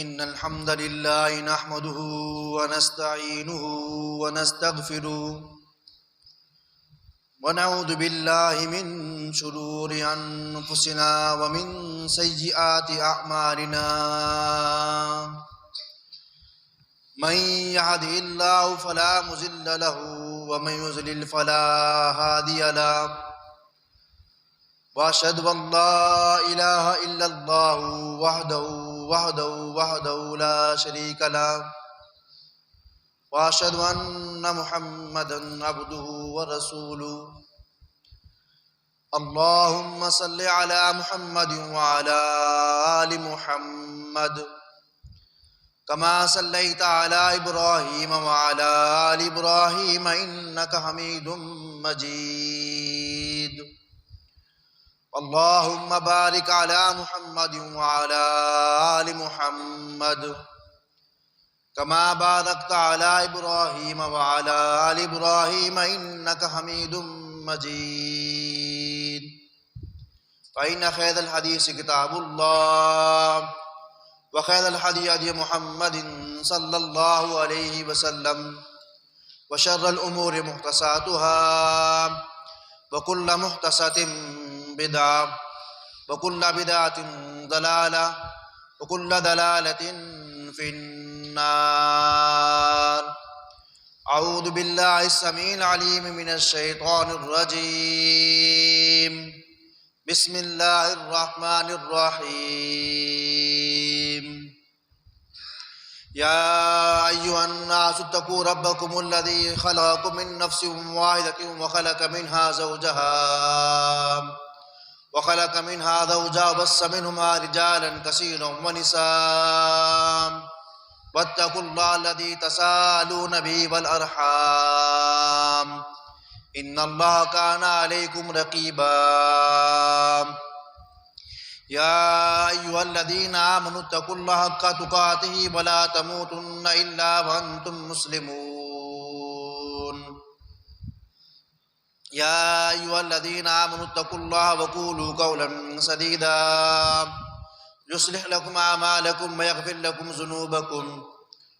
इन्नल हम्दलिल्लाहि नहमदुहु व नस्तईनुहु व नस्तगफिरुहु व नऊज़ु बिल्लाहि मिन शुरूरि अनफुसिना व मिन सय्यिआति अअमालिना मन यहदिहिल्लाहु फला मुज़िल्ल लहु व मन युज़लिल फला हादिय लहु व अशहदु अल्ला इलाहा इल्लल्लाहु वहदहु ला शरीका लहु व अशहदु अन्ना मुहम्मदन अब्दुहु व रसूलुहु। अल्लाहुम्मा सल्लि अला मुहम्मदिन व अला आलि मुहम्मद कमा सल्लैता अला इब्राहीम व अला आलि इब्राहीम इन्नका हमीदुम मजीद। अल्लाहुम्मा बारिक अला मुहम्मदिन व अला आलि मुहम्मद कमा बारकता अला इब्राहीम व अला आलि इब्राहीम इन्नका हमीदुम मजीद। फ़इन्न खैरल हदीस किताबुल्लाह व खैरल हदी हदी मुहम्मदिन सल्लल्लाहु अलैहि वसल्लम व शर्रल उमूरि मुहतसातुहा व कुल्लु मुहतसतिन बिदअ व कुल्लु बिदअतिन दलाला व कुल्लु दलालतिन फिन्नार। अऊज़ु बिल्लाहि अस्समीइल अलीम मिनश शैतानिर रजीम। बिस्मिल्लाहिर रहमानिर रहीम। या अय्युहन नासु तक़ू रब्बकुमुल्लज़ी खलक़कुम मिन नफ्सिन वाहिदतिन व खलक़ मिनहा ज़ौजहा वबस्स मिनहुमा रिजालन कसीरन व निसाअ वत्तक़ुल्लाहल्लज़ी तसाअलून बिही वल अर्हाम इन्नल्लाहा काना अलैकुम रक़ीबा। या अय्युहल्लज़ीना आमनुत्तक़ुल्लाहा हक़्क़ तुक़ातिही व ला तमूतुन्ना इल्ला व अंतुम मुस्लिमून। या अय्युहल्लज़ीना आमनुत्तक़ुल्लाहा व क़ूलू क़ौलन सदीदा युस्लिह लकुम अमालकुम व यग़फ़िर लकुम ज़ुनूबकुम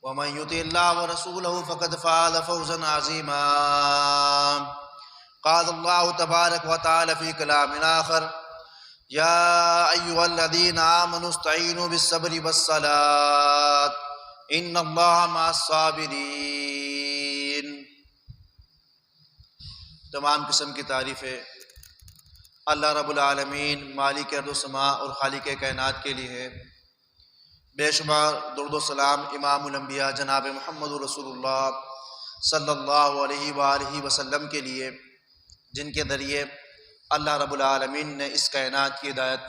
व मन युतिइल्लाह व रसूलहु फ़क़द फ़ाज़ फ़ौज़न अज़ीमा। क़ाल अल्लाहु तबारक व तआला फ़ी कलामिन आख़र या अय्युहल्लज़ीना आमनु इस्तईनु बिस्सब्रि वस्सलात इन्नल्लाहा मअस्साबिरीन। तमाम किस्म की तारीफ़ें अल्लाह रब्बुल आलमीन मालिक अर्ज़ व समा और खालिक कायनात के लिए है। बेशुमार दुरूद व सलाम इमामुल अंबिया जनाब मुहम्मदुर रसूलुल्लाह सल्लल्लाहु अलैहि वसल्लम के लिए, जिनके ज़रिए अल्लाह रब्बुल आलमीन ने इस कायनात की हिदायत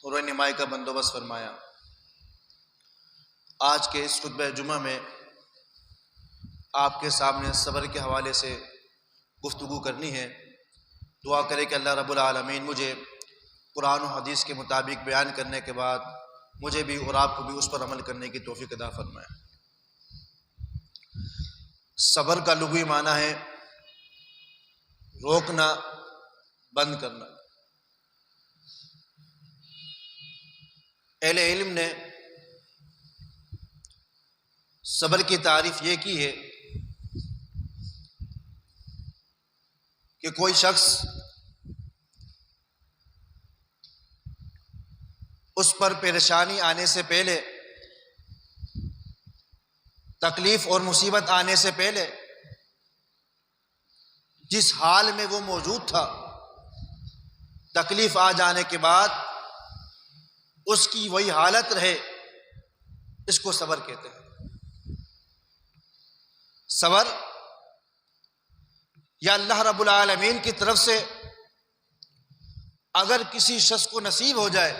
और रहनुमाई का बंदोबस्त फरमाया। आज के इस खुतबा जुमा में आपके सामने सब्र के हवाले से गुफ्तगू करनी है। दुआ करें कि अल्लाह रब्बुल आलमीन मुझे कुरान और हदीस के मुताबिक बयान करने के बाद मुझे भी और आपको भी उस पर अमल करने की तौफीक अता फरमाए। सब्र का लुग़वी माना है रोकना, बंद करना। अहले इल्म ने सब्र की तारीफ ये की है कि कोई शख्स उस पर परेशानी आने से पहले, तकलीफ और मुसीबत आने से पहले जिस हाल में वो मौजूद था, तकलीफ आ जाने के बाद उसकी वही हालत रहे, इसको सब्र कहते हैं। सब्र या अल्लाह रब्बुल आलमीन की तरफ से अगर किसी शख्स को नसीब हो जाए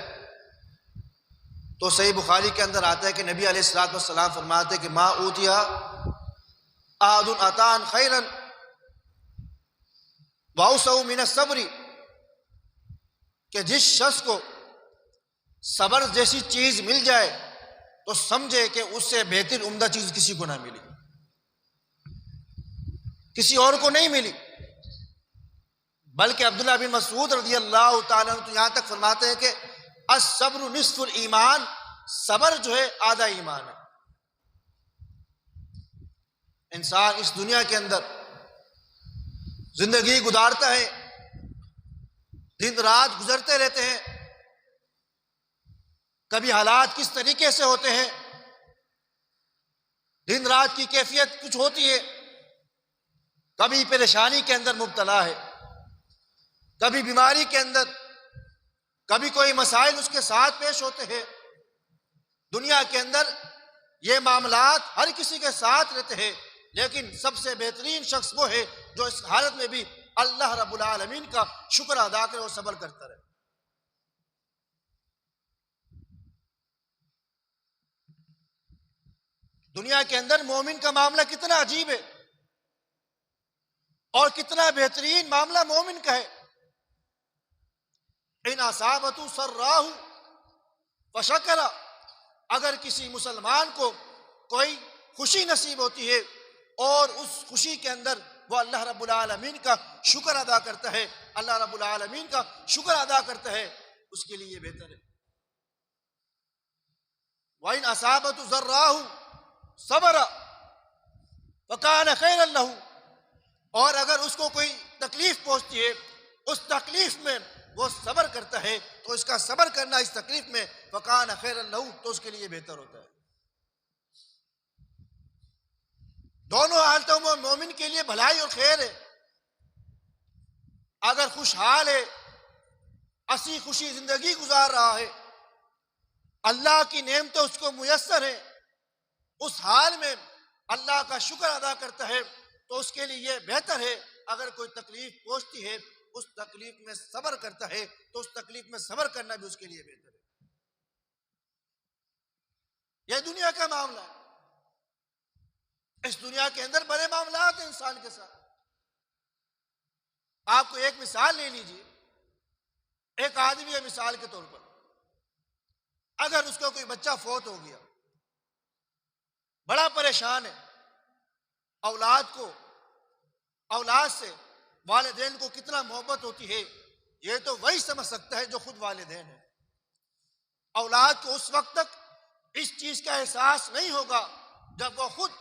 तो सही बुखारी के अंदर आता है कि नबी अलैहिस्सलातु वस्सलाम फरमाते कि मा ऊतिया अहदुन अतान खैरन व औसअ मिन अस्सब्री, कि जिस शख्स को सब्र जैसी चीज मिल जाए तो समझे कि उससे बेहतर उम्दा चीज किसी को ना मिली, किसी और को नहीं मिली। बल्कि अब्दुल्लाह बिन मसूद रज़ियल्लाहु ताला अन्हु तो यहाँ तक फरमाते हैं कि अस्सब्रु निस्फुल ईमान सबर जो है आधा ईमान है। इंसान इस दुनिया के अंदर जिंदगी गुजारता है, दिन रात गुजरते रहते हैं। कभी हालात किस तरीके से होते हैं, दिन रात की कैफियत कुछ होती है, कभी परेशानी के अंदर मुब्तला है, कभी बीमारी के अंदर, कभी कोई मसाइल उसके साथ पेश होते हैं। दुनिया के अंदर ये मामलात हर किसी के साथ रहते हैं, लेकिन सबसे बेहतरीन शख्स वो है जो इस हालत में भी अल्लाह रब्बुल आलमीन का शुक्र अदा करे और सब्र करता रहे। दुनिया के अंदर मोमिन का मामला कितना अजीब है और कितना बेहतरीन मामला मोमिन का है। इन असाबतु सर्राहु फशकरा, अगर किसी मुसलमान को कोई खुशी नसीब होती है और उस खुशी के अंदर वो अल्लाह रब्बुल आलमीन का शुक्र अदा करता है, अल्लाह रब्बुल आलमीन का शुक्र अदा करता है, उसके लिए बेहतर है। वाइन असाबतु ज़र्राहु सबरा फकान खैरन लहू, और अगर उसको कोई तकलीफ पहुंचती है, उस तकलीफ में वो सब्र करता है, तो इसका सब्र करना इस तकलीफ में फकान खैरन लहू, तो उसके लिए बेहतर होता है। दोनों हालतों में मोमिन के लिए भलाई और खैर है। अगर खुशहाल है, हंसी खुशी जिंदगी गुजार रहा है, अल्लाह की नेमत तो उसको मुयस्सर है, उस हाल में अल्लाह का शुक्र अदा करता है, तो उसके लिए बेहतर है। अगर कोई तकलीफ पहुंचती है, उस तकलीफ में सब्र करता है, तो उस तकलीफ में सब्र करना भी उसके लिए बेहतर है। यह दुनिया का मामला है। इस दुनिया के अंदर बड़े मामला हैं इंसान के साथ। आपको एक मिसाल ले लीजिए। एक आदमी है, मिसाल के तौर पर, अगर उसका कोई बच्चा फौत हो गया, बड़ा परेशान है, औलाद से वालिदैन को कितना मोहब्बत होती है, ये तो वही समझ सकता है जो खुद वालिदैन है। औलाद को उस वक्त तक इस चीज का एहसास नहीं होगा जब वो खुद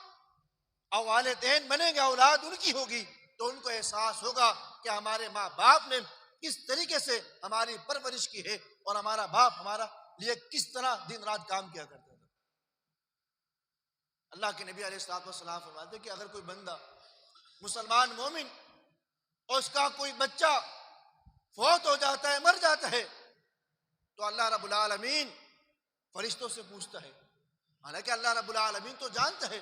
और वालिदैन बनेंगे, औलाद उनकी होगी, तो उनको एहसास होगा कि हमारे माँ बाप ने किस तरीके से हमारी परवरिश की है और हमारा बाप हमारा लिए किस तरह दिन रात काम किया करता था। अल्लाह के नबी अलैहिस्सलाम फरमाते कि अगर कोई बंदा मुसलमान मोमिन और उसका कोई बच्चा फौत हो जाता है, मर जाता है, तो अल्लाह रब्बुल आलमीन फरिश्तों से पूछता है। हालांकि अल्लाह रब्बुल आलमीन तो जानता है,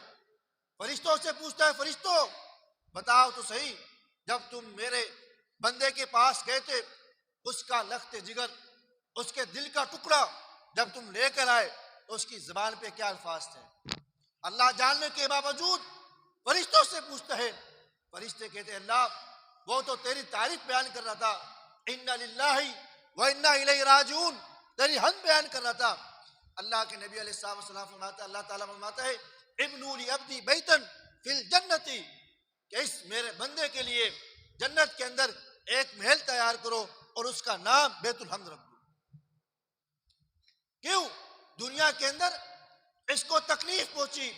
फरिश्तों से पूछता है, फरिश्तों बताओ तो सही, जब तुम मेरे बंदे के पास गए थे, उसका लख्त जिगर, उसके दिल का टुकड़ा जब तुम लेकर आए, तो उसकी जुबान पे क्या अल्फाज थे। अल्लाह जानने के बावजूद फरिश्तों से पूछता है। फरिश्ते कहते हैं, अल्लाह वो तो तेरी तारीफ बयान कर रहा था, इन्ना लिल्लाहि व इन्ना इलैहि राजिऊन, तेरी हम्द बयान कर रहा था। अल्लाह के नबी अलैहिस्सलाम फरमाते, अल्लाह ताला फरमाता है, इब्नु ली अब्दी बैतन फिल जन्नती, कि इस मेरे बंदे के लिए जन्नत के अंदर एक महल तैयार करो और उसका नाम बैतुल हम्द रख दो। क्यों? दुनिया के अंदर इसको तकलीफ पहुंची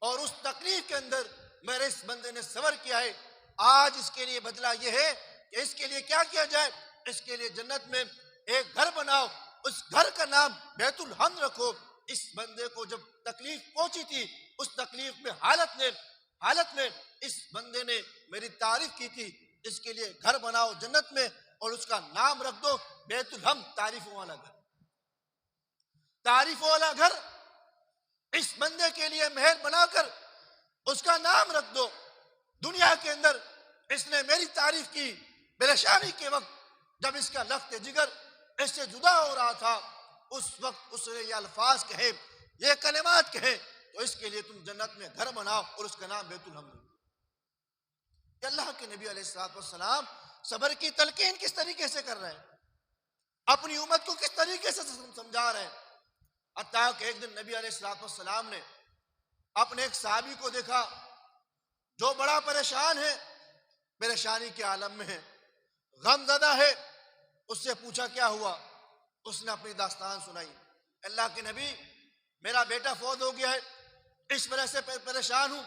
और उस तकलीफ के अंदर मेरे इस बंदे ने सब्र किया है। आज इसके लिए बदला यह है कि इसके लिए क्या किया जाए, इसके लिए जन्नत में एक घर बनाओ, उस घर का नाम बैतुल हम्द रखो। इस बंदे को जब तकलीफ पहुंची थी, उस तकलीफ में हालत में इस बंदे ने मेरी तारीफ की थी, इसके लिए घर बनाओ जन्नत में और उसका नाम रख दो बैतुल हम्द, तारीफों वाला घर। तारीफों वाला घर, इस बंदे के लिए महल बनाकर उसका नाम रख दो। दुनिया के अंदर इसने मेरी तारीफ की, परेशानी के वक्त जब इसका लफ्त जिगर इससे जुदा हो रहा था, उस वक्त उसने ये अल्फाज कहे, ये कलिमात कहे, तो इसके लिए तुम जन्नत में घर बनाओ और उसका नाम बैतुल हम्द। अल्लाह के नबी अलैहिस्सलाम सब्र की तलकीन किस तरीके से कर रहे हैं, अपनी उम्मत को किस तरीके से समझा रहे हैं। हत्ता कि एक दिन नबी अलैहिस्सलाम ने अपने एक साहबी को देखा जो बड़ा परेशान है, परेशानी के आलम में है, गमज़दा है। उससे पूछा क्या हुआ, उसने अपनी दास्तान सुनाई। अल्लाह के नबी मेरा बेटा फौत हो गया है, इस वजह से परेशान हूँ।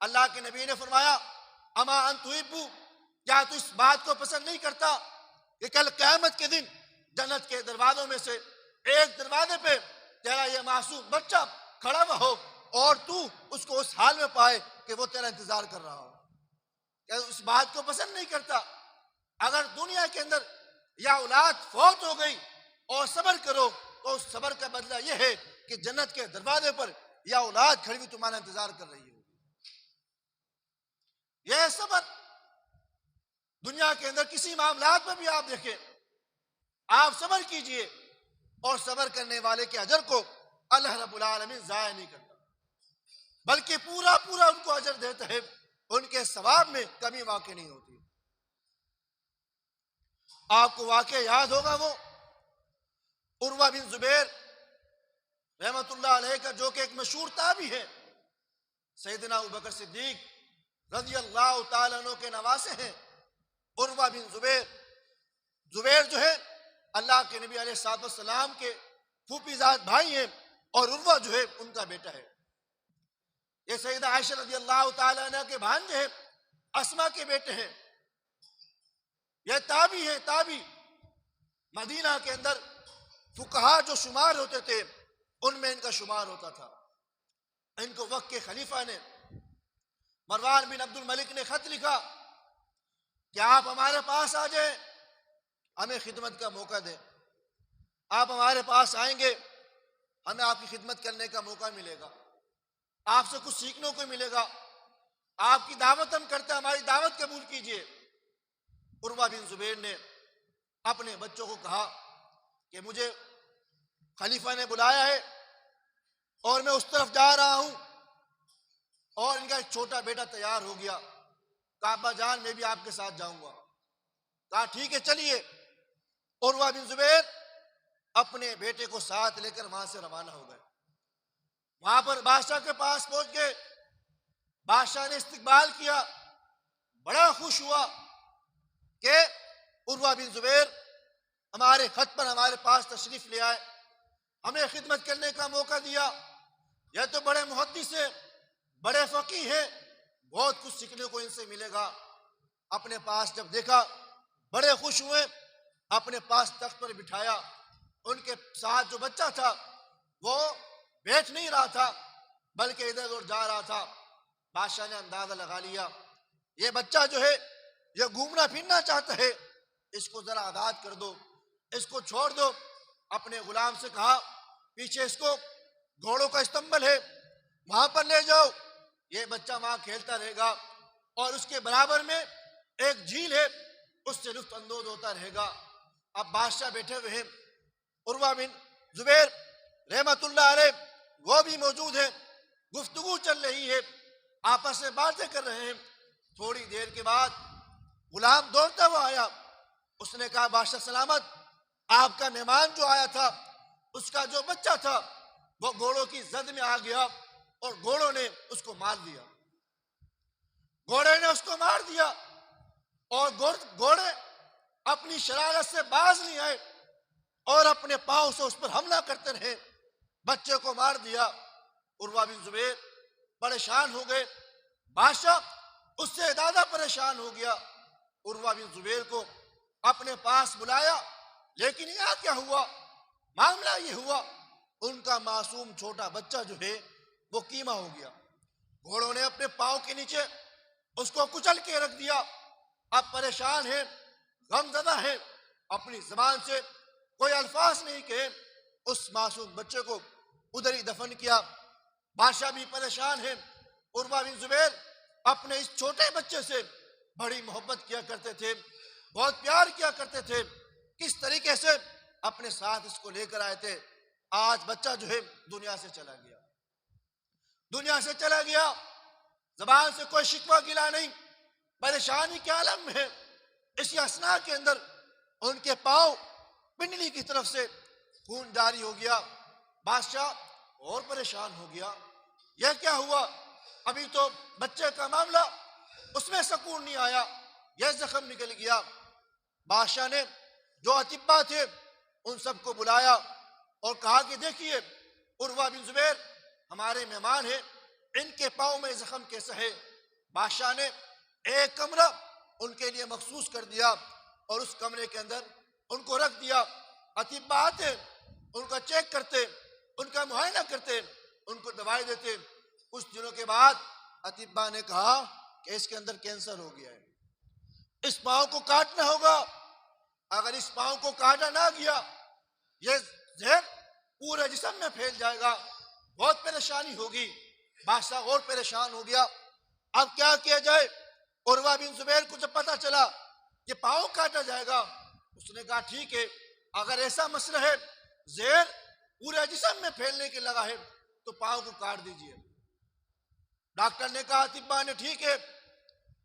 अल्लाह के नबी ने फरमाया, अमा अन तुहिब्बु, क्या तू इस बात को पसंद नहीं करता कि कल क़यामत के दिन जन्नत के दरवाजों में से एक दरवाजे पे तेरा ये मासूम बच्चा खड़ा हुआ हो और तू उसको उस हाल में पाए कि वो तेरा इंतजार कर रहा हो? क्या उस बात को पसंद नहीं करता? अगर दुनिया के अंदर या औलाद फौत हो गई और सब्र करो तो उस सब्र का बदला यह है कि जन्नत के दरवाजे पर या औलाद खड़ी हुई तुम्हारा इंतजार कर रही है। यह सब्र दुनिया के अंदर किसी मामलात में भी आप देखें, आप सब्र कीजिए और सब्र करने वाले के अजर को अल्लाह रब्बुल आलमीन ज़ाया नहीं करता, बल्कि पूरा पूरा उनको अजर देता है, उनके सवाब में कमी वाक़ई नहीं होती। आपको वाक़या याद होगा वो उर्वा बिन ज़ुबैर रहमतुल्लाह अलैह का, जो कि एक मशहूर ताबी है, सैयदना अबू बकर सिद्दीक रज़ियल्लाहु ताला अन्हु के नवासे हैं। उर्वा बिन ज़ुबैर, ज़ुबैर जो है अल्लाह के नबी अलैहिस्सलाम के फूफीज़ाद भाई हैं और उर्वा जो है उनका बेटा है। ये सैयदा आयशा रज़ियल्लाहु ताला अन्हा के भांजे हैं, अस्मा के बेटे हैं। यह ताबी है, ताबी मदीना के अंदर फुकहा जो शुमार होते थे उनमें इनका शुमार होता था। इनको वक्त के खलीफा ने मरवान बिन अब्दुल मलिक ने खत लिखा कि आप हमारे पास आ जाए, हमें खिदमत का मौका दें। आप हमारे पास आएंगे, हमें आपकी खिदमत करने का मौका मिलेगा, आपसे कुछ सीखने को मिलेगा, आपकी दावत हम करते, हमारी दावत कबूल कीजिए। उर्वा बिन ज़ुबैर ने अपने बच्चों को कहा कि मुझे खलीफा ने बुलाया है और मैं उस तरफ जा रहा हूं, और इनका एक छोटा बेटा तैयार हो गया, कहा अब्बा जान मैं भी आपके साथ जाऊंगा। कहा ठीक है चलिए। उर्वा बिन ज़ुबैर अपने बेटे को साथ लेकर वहां से रवाना हो गए। वहां पर बादशाह के पास पहुंच गए। बादशाह ने इस्तकबाल किया, बड़ा खुश हुआ कि उर्वा बिन ज़ुबैर हमारे खत पर हमारे पास तशरीफ ले आए, हमें खिदमत करने का मौका दिया। यह तो बड़े मुहद्दिस है, बड़े फकीह है, बहुत कुछ सीखने को इनसे मिलेगा। अपने पास जब देखा बड़े खुश हुए, अपने पास तख्त पर बिठाया। उनके साथ जो बच्चा था वो बैठ नहीं रहा था, बल्कि इधर उधर जा रहा था। बादशाह ने अंदाजा लगा लिया ये बच्चा जो है ये घूमना फिरना चाहता है, इसको जरा आज़ाद कर दो, इसको छोड़ दो। अपने गुलाम से कहा पीछे इसको घोड़ों का स्तंभल है, वहां पर ले जाओ, ये बच्चा वहां खेलता रहेगा और उसके बराबर में एक झील है, उससे लुत्फ अंदोज होता रहेगा। अब बादशाह बैठे हुए हैं, उर्वा बिन ज़ुबैर रहमतुल्लाह अलैह वो भी मौजूद है, गुफ्तगू चल रही है, आपस में बातें कर रहे हैं। थोड़ी देर के बाद गुलाम दौड़ता हुआ आया, उसने कहा बादशाह सलामत, आपका मेहमान जो आया था उसका जो बच्चा था वो घोड़ों की जद में आ गया और घोड़ों ने उसको मार दिया। घोड़े ने उसको मार दिया और घोड़े अपनी शरारत से बाज नहीं आए और अपने पांव से उस पर हमला करते रहे, बच्चे को मार दिया। उर्वा बिन ज़ुबैर परेशान हो गए, बादशाह उससे ज्यादा परेशान हो गया। उर्वा बिन ज़ुबैर को अपने पास बुलाया, लेकिन यहाँ क्या हुआ, मामला ये हुआ उनका मासूम छोटा बच्चा जो है वो कीमा हो गया। घोड़ों ने अपने पांव के नीचे उसको कुचल के रख दिया। अब परेशान है, गमज़दा है, अपनी जबान से कोई अल्फाज नहीं कहे, उस मासूम बच्चे को उधर ही दफन किया। बादशाह भी परेशान है। उर्वा बिन ज़ुबैर अपने इस छोटे बच्चे से बड़ी मोहब्बत किया करते थे, बहुत प्यार किया करते थे। किस तरीके से अपने साथ इसको लेकर आए थे। आज बच्चा जो है दुनिया से चला गया, दुनिया से चला गया, जबान से कोई शिकवा गिला नहीं, परेशानी के आलम में है। इसी असना के अंदर उनके पांव पिंडली की तरफ से खून जारी हो गया। बादशाह और परेशान हो गया, यह क्या हुआ, अभी तो बच्चे का मामला, उसमें सुकून नहीं आया, यह जख्म निकल गया। बादशाह ने जो अतिब्बा थे उन सबको बुलाया और कहा कि देखिए उर्वा बिन जुबैर हमारे मेहमान हैं, इनके पाँव में जख्म कैसा है? बादशाह ने एक कमरा उनके लिए मखसूस कर दिया और उस कमरे के अंदर उनको रख दिया। अतिब्बा आते, उनका चेक करते, उनका मुआयना करते, उनको दवाई देते। कुछ दिनों के बाद अतिब्बा ने कहा कि इसके अंदर कैंसर हो गया है, इस पाँव को काटना होगा। अगर इस पाँव को काटा ना गया, ये जहर पूरे जिस्म में फैल जाएगा, बहुत परेशानी होगी। बादशाह और परेशान हो गया, अब क्या किया जाए? उर्वा बिन जुबैर को जब पता चला कि पाँव काटा जाएगा, उसने कहा ठीक है, अगर ऐसा मसला है, जहर पूरे जिस्म में फैलने के लगा है, तो पाँव को काट दीजिए। डॉक्टर ने कहा, अतिब्बा ने, ठीक है,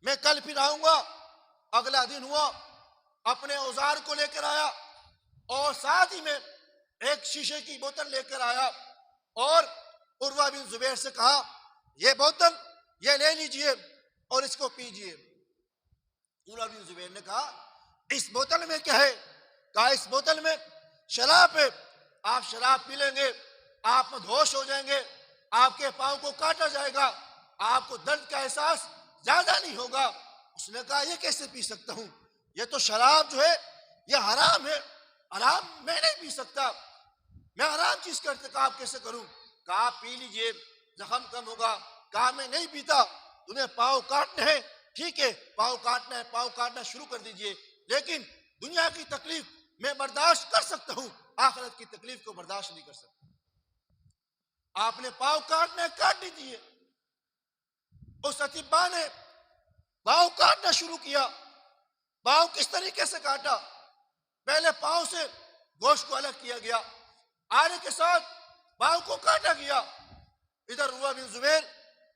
मैं कल फिर आऊंगा। अगला दिन हुआ, अपने औजार को लेकर आया और साथ ही में एक शीशे की बोतल लेकर आया और उर्वा बिन जुबैर से कहा, ये बोतल ये ले लीजिए और इसको पीजिए। उर्वा बिन जुबैर ने कहा, इस बोतल में क्या है? कहा, इस बोतल में शराब है, आप शराब पी लेंगे, आप मदहोश हो जाएंगे, आपके पाँव को काटा जाएगा, आपको दर्द का एहसास ज्यादा नहीं होगा। उसने कहा, ये कैसे पी सकता हूं? ये तो शराब जो है ये हराम है, हराम मैं नहीं पी सकता, मैं हराम चीज करते। कहा, आप कैसे करूं? कहा, पी लीजिए, जख्म कम होगा। कहा, मैं नहीं पीता, तुम्हें पाँव काटने हैं, ठीक है, पाँव काटना है, पाँव काटना शुरू कर दीजिए, लेकिन दुनिया की तकलीफ मैं बर्दाश्त कर सकता हूं, आखिरत की तकलीफ को बर्दाश्त नहीं कर सकता। आपने पाँव काटना है, काट दीजिए। उस अतिब्बा ने पाँव काटना शुरू किया। पाँव किस तरीके से काटा? पहले पाँव से गोश्त को अलग किया गया, आने के साथ पाँव को काटा गया। इधर उर्वा बिन जुबैर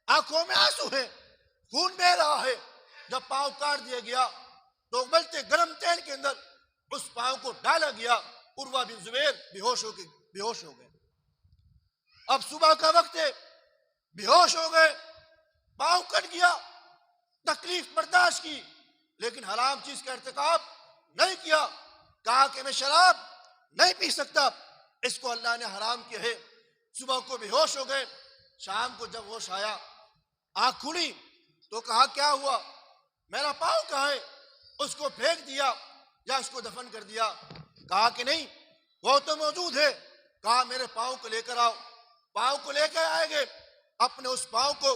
आंखों में आंसू है, खून बह रहा है। जब पाँव काट दिया गया तो उबलते गर्म तेल के अंदर उस पाँव को डाला गया। उर्वा बिन जुबैर बेहोश हो गए। अब सुबह का वक्त है, बेहोश हो गए, पाँव कट गया, तकलीफ बर्दाश्त की, लेकिन हराम चीज का इर्तिकाब नहीं किया। कहा कि मैं शराब नहीं पी सकता, इसको अल्लाह ने हराम किया है। सुबह को बेहोश हो गए। शाम को जब होश आया, आँख खुली तो कहा, क्या हुआ? मेरा पाँव कहाँ है? उसको फेंक दिया या उसको दफन कर दिया? कहा कि नहीं, वो तो मौजूद है। कहा, मेरे पाँव को लेकर आओ। पाँव को लेकर आएंगे, अपने उस पाँव को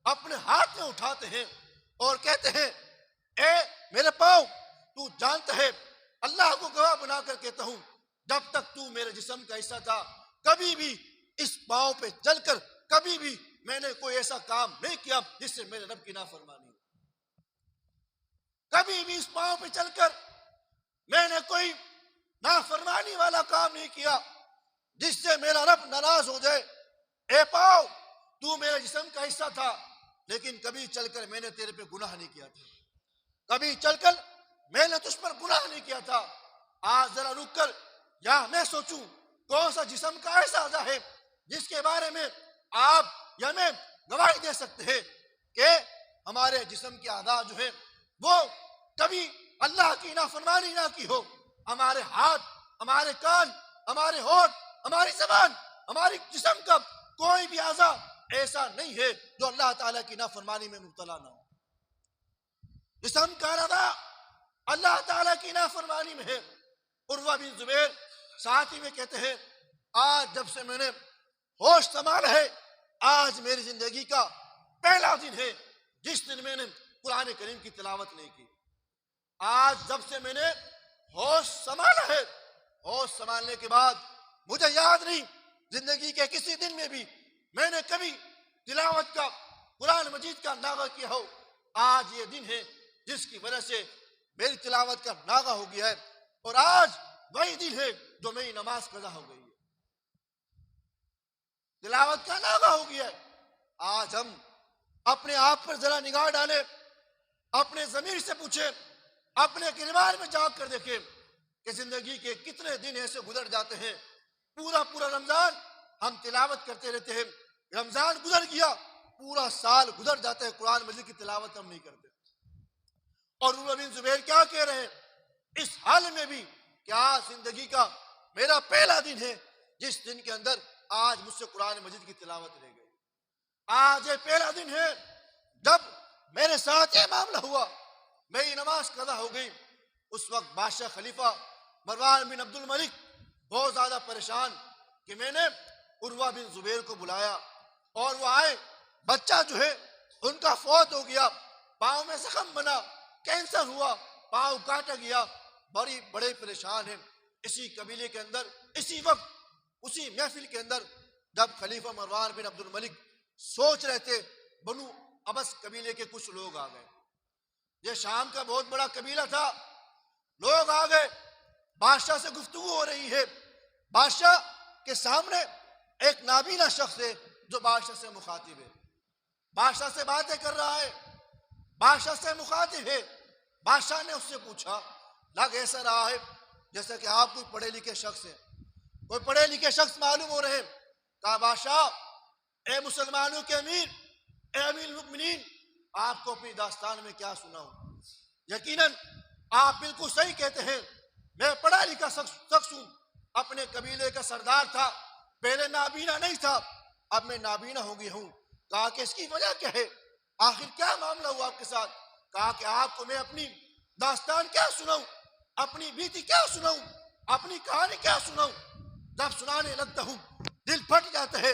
अपने हाथ में उठाते हैं और कहते हैं, ए मेरे पाँव, तू जानता है, अल्लाह को गवाह बनाकर कहता हूं, जब तक तू मेरे जिस्म का हिस्सा था, कभी भी इस पाँव पे चलकर कभी भी मैंने कोई ऐसा काम नहीं किया जिससे मेरे रब की नाफरमानी हो। कभी भी इस पाँव पे चलकर मैंने कोई नाफरमानी वाला काम नहीं किया जिससे मेरा रब नाराज हो जाए। ए पाँव, तू मेरे जिस्म का हिस्सा था, लेकिन कभी चलकर मैंने तेरे पे गुनाह नहीं किया था, कभी चलकर मैंने तुझ पर गुनाह नहीं किया था। आज जरा रुक कर या मैं सोचूं, कौन सा जिस्म का ऐसा अज़ा है जिसके बारे में आप या मैं गवाही दे सकते हैं कि हमारे जिस्म के अज़ा जो है वो कभी अल्लाह की नाफरमानी ना की हो। हमारे हाथ, हमारे कान, हमारे होठ, हमारी ज़बान, हमारी जिस्म का कोई भी अज़ा ऐसा नहीं है जो अल्लाह ताला की नाफरमानी में मुब्तला ना हो। जिस्म का अज़ा अल्लाह ताला की नाफरमानी में है। उर्वा बिन जुबैर साथ ही में कहते हैं, आज जब से मैंने होश संभाला है, आज मेरी जिंदगी का पहला दिन है जिस दिन मैंने कुरान करीम की तिलावत नहीं की। आज जब से मैंने होश संभाला है, होश संभालने के बाद मुझे याद नहीं जिंदगी के किसी दिन में भी मैंने कभी तिलावत का, कुरान मजीद का नागा किया हो। आज ये दिन है जिसकी वजह से मेरी तिलावत का नागा हो गया है, और आज वही दिन है जो मेरी नमाज कज़ा हो गई है, तिलावत का नागा हो गया है। आज हम अपने आप पर जरा निगाह डालें, अपने ज़मीर से पूछें, अपने किरदार में झांक कर देखें कि जिंदगी के कितने दिन ऐसे गुजर जाते हैं। पूरा पूरा रमजान हम तिलावत करते रहते हैं, रमजान गुजर गया, पूरा साल गुजर जाता है, कुरान मजीद की तिलावत हम नहीं करते। और उर्वा बिन जुबैर क्या कह रहे हैं, इस हाल में भी क्या जिंदगी का मेरा पहला दिन है जिस दिन के अंदर आज मुझसे कुरान मजीद की तिलावत रह गई। आज ये पहला दिन है जब मेरे साथ ये मामला हुआ, मेरी नमाज कज़ा हो गई। उस वक्त बादशाह खलीफा मरवान बिन अब्दुल मलिक बहुत ज्यादा परेशान कि मैंने उर्वा बिन जुबैर को बुलाया और वो आए। बच्चा जो है उनका फौत हो गया, पाँव में जख्म बना, कैंसर हुआ, पाँव काटा गया, बड़े परेशान हैं। इसी कबीले के अंदर, इसी वक्त, उसी महफिल के अंदर जब खलीफा मरवान बिन अब्दुल मलिक सोच रहे थे, बनु अबस कबीले के कुछ लोग आ गए। ये शाम का बहुत बड़ा कबीला था, लोग आ गए। बादशाह से गुफ्तगू हो रही है। बादशाह के सामने एक नाबीना शख्स है जो बादशाह से मुखातिब है, बादशाह से बातें कर रहा है, बादशाह से मुखातिब है। बादशाह ने उससे पूछा, लग ऐसा रहा है जैसे कि आप कोई पढ़े लिखे शख्स हैं, कोई पढ़े लिखे शख्स मालूम हो रहे हैं। कहा, बादशाह, ए मुसलमानों के अमीर, ए अमीर मुमिनीन, आपको अपनी दास्तान में क्या सुनाऊं। यकीनन आप बिल्कुल सही कहते हैं, मैं पढ़ा लिखा शख्स हूं, अपने कबीले का सरदार था, पहले नाबीना नहीं था, अब मैं नाबीना हो गया हूं। कहा कि इसकी वजह क्या है, आखिर क्या मामला हुआ आपके साथ। कहा कि आपको मैं अपनी दास्तान क्या सुनाऊं, अपनी बीती क्या सुनाऊं, अपनी कहानी क्या सुनाऊं। जब सुनाने लगता हूं दिल फट जाता है,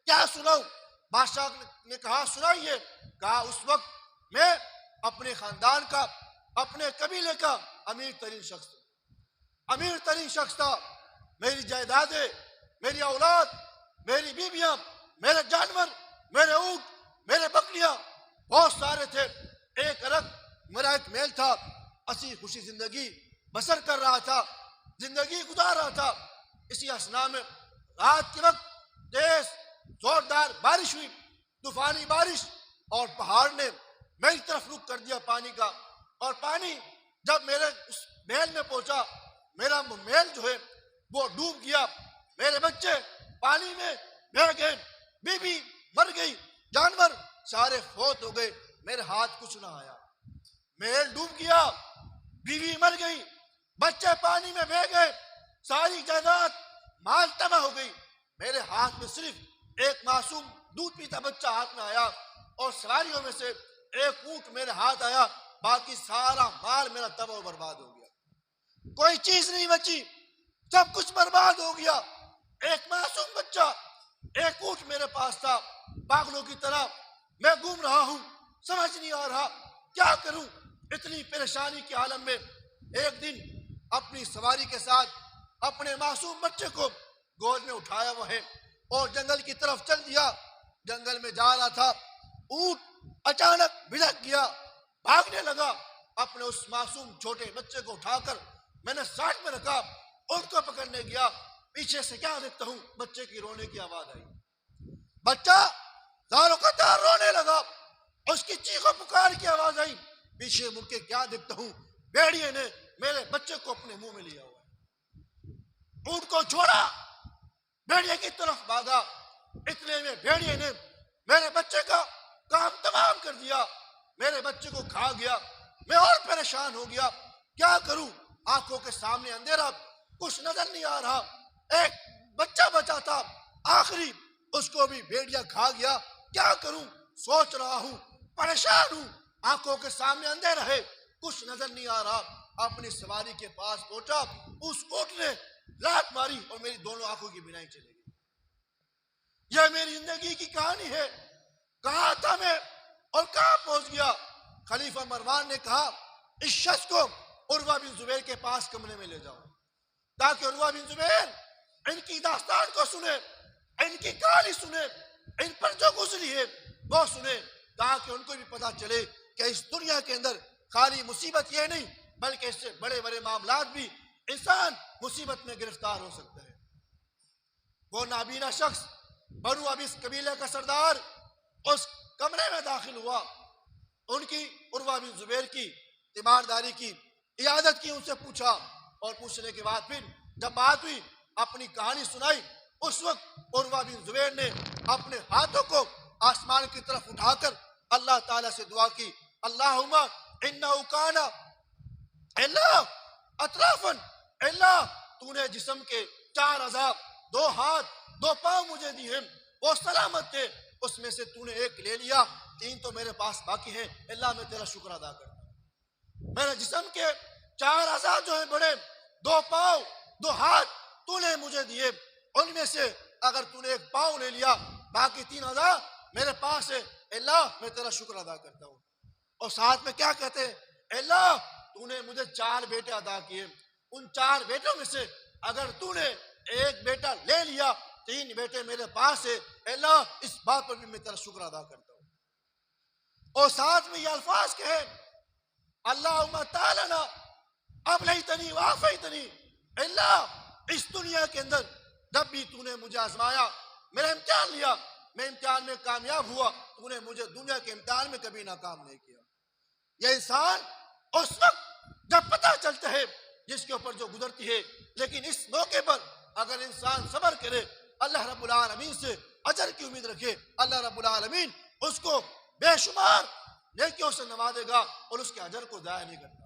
क्या सुनाऊं। बादशाह ने कहा, सुनाइए। कहा, उस वक्त मैं अपने खानदान का, अपने कबीले का अमीर तरीन शख्स था, अमीर तरीन शख्स था। मेरी जायदादें, मेरी औलाद, मेरी बीबियां, मेरे जानवर, मेरे ऊंट, मेरे बकरियां बहुत सारे थे। एक अरग मेरा एक मेल था, हंसी खुशी जिंदगी बसर कर रहा था, जिंदगी गुजार रहा था। इसी असना में रात के वक्त तेज जोरदार बारिश हुई, तूफानी बारिश, और पहाड़ ने मेरी तरफ रुख कर दिया पानी का। और पानी जब मेरे उस महल में पहुंचा, मेरा महल जो है वो डूब गया, मेरे बच्चे पानी में बह गए, बीबी मर गई, जानवर सारे फौत हो गए, मेरे हाथ कुछ ना आया। महल डूब गया, बीवी मर गई, बच्चे पानी में बह गए, सारी जायदाद माल तबाह हो गई। मेरे हाथ में सिर्फ एक मासूम दूध पीता बच्चा हाथ में आया, और सवारियों में से एक ऊंट मेरे हाथ आया, बाकी सारा माल मेरा तबाह बर्बाद हो गया, कोई चीज नहीं बची, सब कुछ बर्बाद हो गया। एक मासूम बच्चा, एक ऊंट मेरे पास था, पागलों की तरह मैं घूम रहा हूं, समझ नहीं आ रहा क्या करूं। इतनी परेशानी के आलम में एक दिन अपनी सवारी के साथ अपने मासूम बच्चे को गोद में उठाया हुआ है और जंगल की तरफ चल दिया। जंगल में जा रहा था, ऊंट अचानक भिड़क गया, भागने लगा। अपने उस मासूम छोटे बच्चे को उठाकर मैंने साथ में रखा, ऊंट को पकड़ने गया। पीछे से क्या देखता हूं, बच्चे की रोने की आवाज आई। बच्चा दारों कतार रोने लगा, उसकी चीखों पुकार की आवाज आई। पीछे मुड़ के क्या देखता हूं, भेड़िए ने मेरे बच्चे को अपने मुंह में लिया हुआ है। ऊंट को छोड़ा, भेड़िए की तरफ भागा, इतने में भेड़िए ने मेरे बच्चे का काम तमाम कर दिया, मेरे बच्चे को खा गया। मैं और परेशान हो गया, क्या करूं, आंखों के सामने अंधेरा, कुछ नजर नहीं आ रहा। एक बच्चा बचा था आखिरी, उसको भी भेड़िया खा गया, क्या करूं, सोच रहा हूं, परेशान हूं, आंखों के सामने अंधेरा है, कुछ नजर नहीं आ रहा। अपनी सवारी के पास पहुंचा, उस ऊंट ने लात मारी और मेरी दोनों आंखों की बिनाई चली गई। यह मेरी जिंदगी की कहानी है, कहां था मैं और कहां पहुंच गया। खलीफा मरवान ने कहा, इस शख्स को उर्वा बिन जुबैर के पास कमरे में ले जाओ, ताकि उर्वा बिन जुबैर इनकी दास्तान को सुने, इनकी कहानी सुने, इन पर जो गुजरी है वो सुने, ताकि उनको भी पता चले कि इस दुनिया के अंदर खाली मुसीबत ये नहीं, बल्कि इससे बड़े बड़े मामलात भी इंसान मुसीबत में गिरफ्तार हो सकता है। वो नाबीना शख्स, बनु अबिस कबीले का सरदार, उस कमरे में दाखिल हुआ। उनकी उर्वा बिन जुबैर की तीमारदारी की, इयादत की, उनसे पूछा, और पूछने के बाद फिर जब बात हुई, अपनी कहानी सुनाई। उस वक्त उर्वा बिन जुबैर ने अपने हाथों को आसमान की तरफ उठाकर अल्लाह ताला से दुआ की, अल्लाहुम्मा इन्नहु काना अल्लाह अतराफन, अल्लाह तूने जिस्म के चार अज़ा दो हाथ दो पाँव मुझे दिए, वो सलामत थे, उसमें से तूने एक ले लिया, तीन तो मेरे पास बाकी है। अल्लाह मैं तेरा शुक्र अदा करता हूँ। मेरे जिस्म के चार अज़ा जो है बड़े, दो पाँव दो हाथ तूने मुझे दिए, उनमें से अगर तूने एक पाँव ले लिया, बाकी तीन अज़ा मेरे पास है। अल्लाह मैं तेरा शुक्र अदा करता हूँ। और साथ में क्या कहते हैं, अल्लाह तूने मुझे चार बेटे अदा किए, उन चार बेटों में से अगर तूने एक बेटा ले लिया, तीन बेटे मेरे पास है। अल्लाह इस बात पर भी मैं तेरा शुक्र अदा करता हूँ। और साथ में ये अल्फाज कहे, अल्लाहुम्मा तालना अबलैतनी वाफैतनी, अल्लाह इस दुनिया के अंदर जब भी तूने मुझे आजमाया, मेरा इम्तिहान लिया, मैं इम्तिहान में कामयाब हुआ, तूने मुझे दुनिया के इम्तिहान में कभी नाकाम नहीं किया। यह इंसान उस वक्त जब पता चलता है जिसके ऊपर जो गुजरती है, लेकिन इस मौके पर अगर इंसान सब्र करे, अल्लाह रब्बुल आलमीन से अजर की उम्मीद रखे, अल्लाह रब्बुल आलमीन उसको बेशुमार नेकियों से नवाजेगा और उसके अजर को जाया नहीं करता।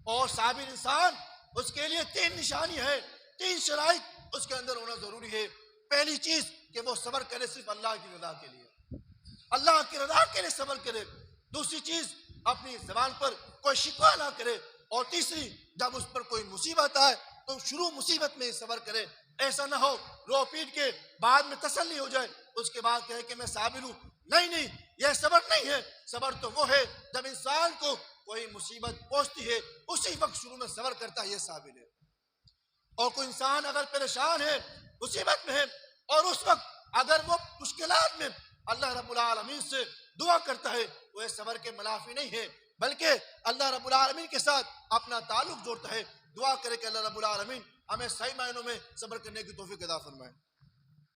और साबिर इंसान, उसके लिए तीन निशानी है, तीन शराइत उसके अंदर होना जरूरी है। पहली चीज कि वो सब्र करे सिर्फ अल्लाह की रजा के लिए, अल्लाह की रजा के लिए सब्र करे। दूसरी चीज अपनी जबान पर कोई शिकवा ना करे। और तीसरी, जब उस पर कोई मुसीबत आए तो शुरू मुसीबत में सब्र करे। ऐसा ना हो रो पीट के बाद में तसल्ली हो जाए, उसके बाद कहे कि मैं साबिर हूं। नहीं नहीं, यह सब्र नहीं है। सब्र तो वो है जब इंसान को कोई मुसीबत पहुंचती है, उसी वक्त शुरू में सब्र करता है, यह साबिर है। और कोई इंसान अगर परेशान है, मुसीबत में है, और उस वक्त अगर वो मुश्किलात में अल्लाह रब्बुल आलमीन से दुआ करता है, तो यह सब्र के मुनाफी नहीं है, बल्कि अल्लाह रब्बुल आलमीन के साथ अपना ताल्लुक जोड़ता है। दुआ करे कि अल्लाह रब्बुल आलमीन हमें सही मायनों में सब्र करने की तौफीक अता फरमाए।